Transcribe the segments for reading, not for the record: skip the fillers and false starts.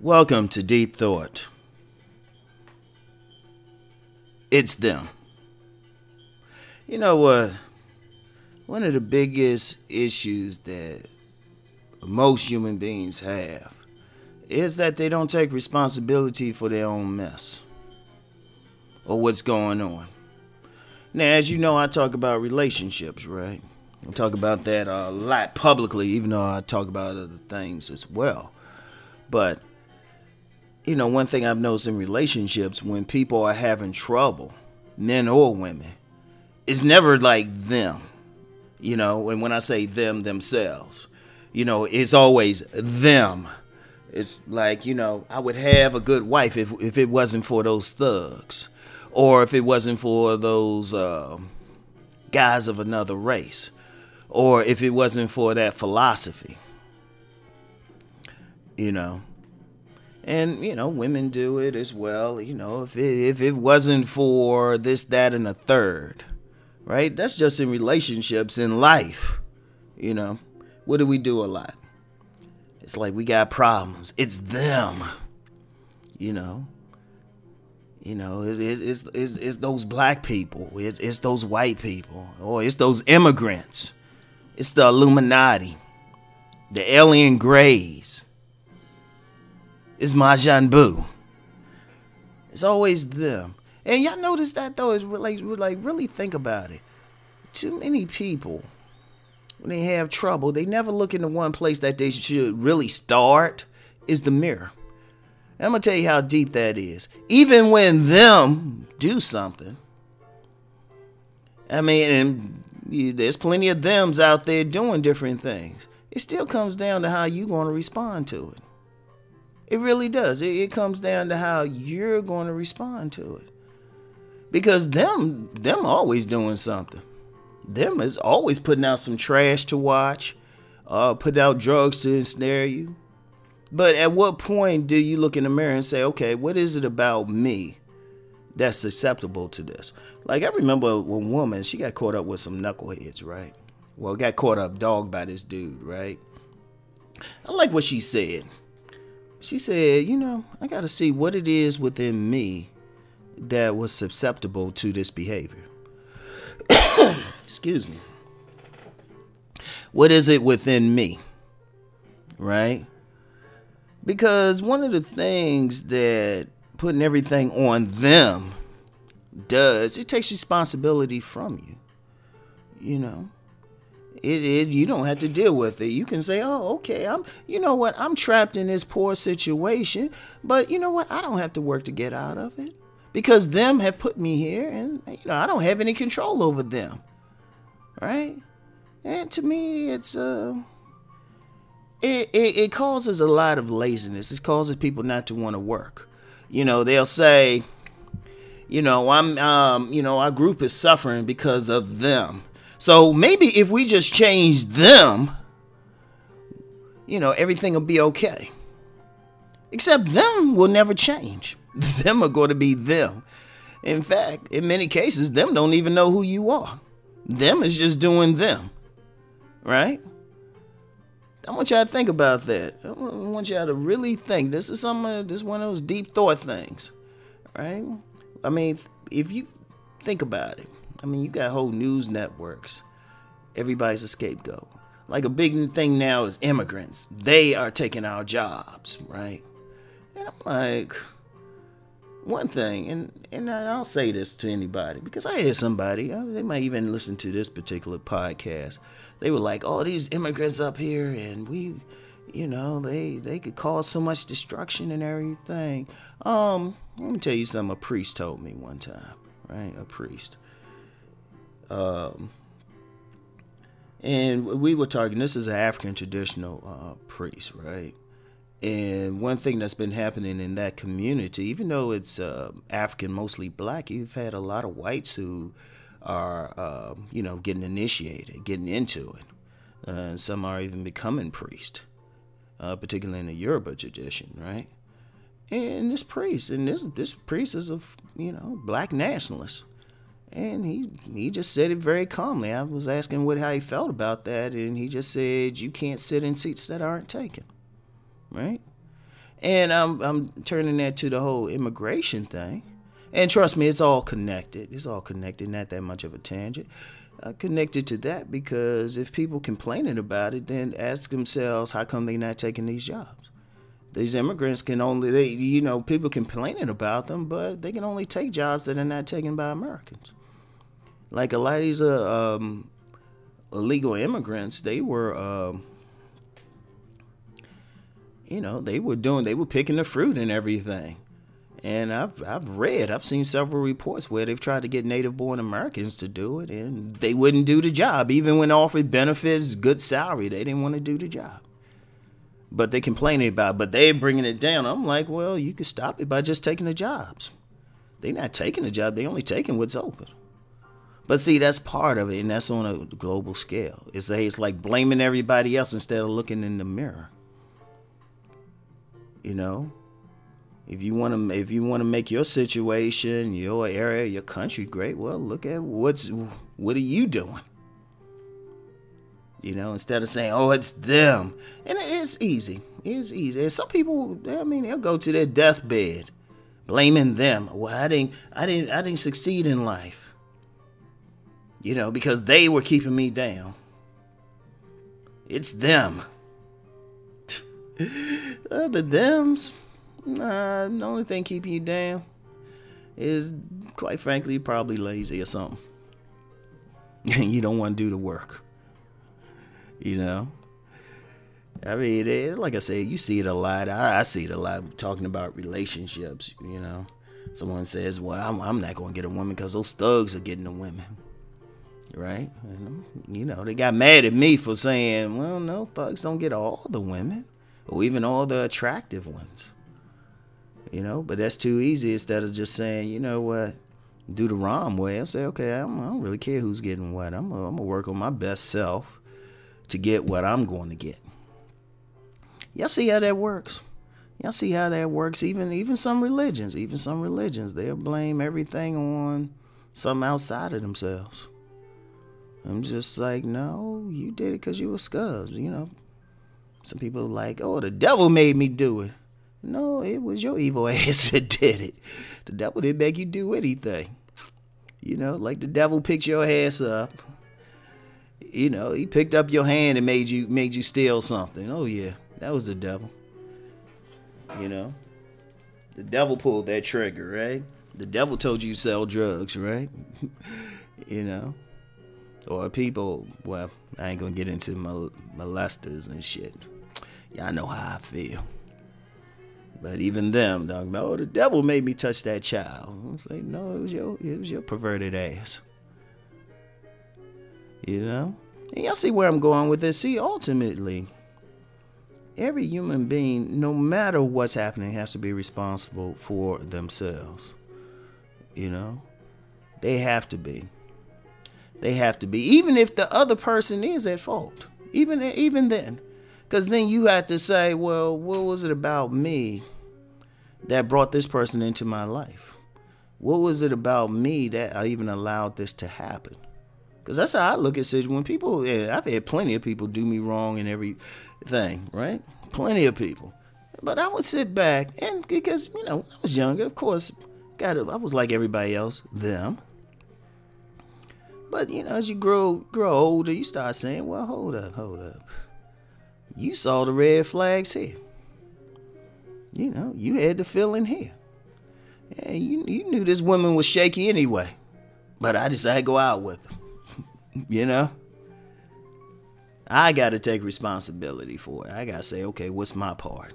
Welcome to Deep Thought. It's them. You know what? One of the biggest issues that most human beings have is that they don't take responsibility for their own mess or what's going on. Now, as you know, I talk about relationships, right? I talk about that a lot publicly, even though I talk about other things as well. But you know, one thing I've noticed in relationships, when people are having trouble, men or women, it's never like them, you know, and when I say them, themselves, you know, it's always them. It's like, you know, I would have a good wife if it wasn't for those thugs, or if it wasn't for those guys of another race, or if it wasn't for that philosophy, you know. And, you know, women do it as well. You know, if it wasn't for this, that, and a third, right? That's just in relationships in life. You know, what do we do a lot? It's like we got problems. It's them. You know, it's those black people. It's those white people. Or it's those immigrants. It's the Illuminati. The alien grays. It's Majin Buu. It's always them. And y'all notice that though? It's like really think about it. Too many people, when they have trouble, they never look into one place that they should really start is the mirror. And I'm gonna tell you how deep that is. Even when them do something, I mean, and there's plenty of thems out there doing different things. It still comes down to how you're gonna respond to it. It really does. It comes down to how you're going to respond to it. Because them always doing something. Them is always putting out some trash to watch. Put out drugs to ensnare you. But at what point do you look in the mirror and say, okay, what is it about me that's susceptible to this? Like I remember one woman, she got caught up with some knuckleheads, right? Well, got caught up dog by this dude, right? I like what she said. She said, you know, I got to see what it is within me that was susceptible to this behavior. Excuse me. What is it within me? Right? Because one of the things that putting everything on them does, it takes responsibility from you. You know? You don't have to deal with it. You can say, oh, okay, you know what, I'm trapped in this poor situation, but you know what, I don't have to work to get out of it because them have put me here and, you know, I don't have any control over them, right? And to me, it's, it causes a lot of laziness. It causes people not to want to work. You know, they'll say, you know, our group is suffering because of them. So maybe if we just change them, you know, everything will be okay. Except them will never change. Them are going to be them. In fact, in many cases, them don't even know who you are. Them is just doing them. Right? I want y'all to think about that. I want y'all to really think. This is one of those deep thought things. Right? I mean, if you think about it. I mean, you got whole news networks. Everybody's a scapegoat. Like a big thing now is immigrants. They are taking our jobs, right? And I'm like, one thing, and I'll say this to anybody, because I heard somebody, they might even listen to this particular podcast. They were like, oh, these immigrants up here, and we, you know, they could cause so much destruction and everything. Let me tell you something a priest told me one time, right? A priest. And we were talking, this is an African traditional priest, right? And one thing that's been happening in that community, even though it's African, mostly black, you've had a lot of whites who are, you know, getting initiated, getting into it. Some are even becoming priests, particularly in the Yoruba tradition, right? And this priest is a, you know, black nationalist. And he just said it very calmly. I was asking how he felt about that, and he just said, you can't sit in seats that aren't taken, right? And I'm turning that to the whole immigration thing. And trust me, it's all connected. It's all connected, not that much of a tangent. Connected to that because if people complaining about it, then ask themselves, how come they not taking these jobs? These immigrants can only, people complaining about them, but they can only take jobs that are not taken by Americans. Like a lot of these illegal immigrants, they were, they were picking the fruit and everything. And I've seen several reports where they've tried to get native-born Americans to do it, and they wouldn't do the job. Even when offered benefits, good salary, they didn't want to do the job. But they complaining about it, but they're bringing it down. I'm like, well, you could stop it by just taking the jobs. They're not taking the job. They're only taking what's open. But see, that's part of it, and that's on a global scale. It's like blaming everybody else instead of looking in the mirror. If you want to make your situation, your area, your country great, well, look at what are you doing? Instead of saying, oh, it's them. And it's easy. It's easy. And some people, they'll go to their deathbed blaming them. Well, I didn't succeed in life. Because they were keeping me down. It's them. The thems. The only thing keeping you down is, quite frankly, probably lazy or something. You don't want to do the work. Like I said, you see it a lot. I see it a lot talking about relationships. Someone says, well, I'm not going to get a woman because those thugs are getting the women. Right? And, they got mad at me for saying, well, no, thugs don't get all the women or even all the attractive ones. But that's too easy. Instead of just saying, you know what, do the Rom way. I'll say, okay, I don't really care who's getting what. I'm gonna work on my best self to get what I'm going to get. Y'all see how that works? Even some religions, they'll blame everything on something outside of themselves. I'm just like, no, you did it because you were scubs. Some people are like, oh, the devil made me do it. No, it was your evil ass that did it. The devil didn't make you do anything. Like the devil picked your ass up. He picked up your hand and made you steal something. Oh yeah, that was the devil. The devil pulled that trigger, right? The devil told you to sell drugs, right? Or people, well, I ain't gonna get into molesters and shit. Y'all know how I feel. But even them, talking about, oh, the devil made me touch that child. I'm saying, no, it was your perverted ass. And y'all see where I'm going with this. See, ultimately, every human being, no matter what's happening, has to be responsible for themselves. They have to be. Even if the other person is at fault. Even then. Because then you have to say, well, what was it about me that brought this person into my life? What was it about me that I even allowed this to happen? Because that's how I look at situations. When people, I've had plenty of people do me wrong and everything, right? Plenty of people. But I would sit back, and because, I was younger, of course, I was like everybody else, them. But, as you grow older, you start saying, well, hold up. You saw the red flags here. You had the feeling here. Yeah, you knew this woman was shaky anyway. But I decided to go out with her. I got to take responsibility for it. I got to say, okay, what's my part?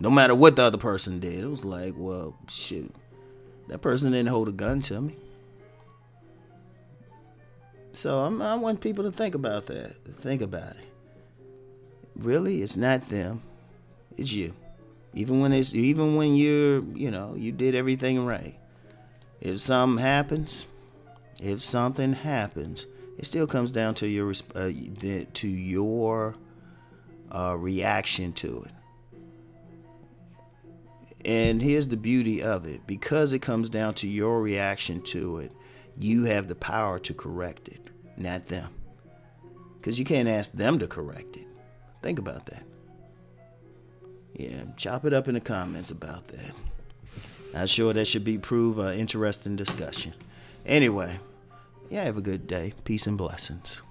No matter what the other person did. It was like, well, shoot. That person didn't hold a gun to me. So I want people to think about that. Think about it. Really, it's not them. It's you. Even when you're, you did everything right. If something happens, it still comes down to your reaction to it. And here's the beauty of it. Because it comes down to your reaction to it, you have the power to correct it, not them. Because you can't ask them to correct it. Think about that. Yeah, chop it up in the comments about that. I'm sure that should be prove an interesting discussion. Anyway, yeah, have a good day. Peace and blessings.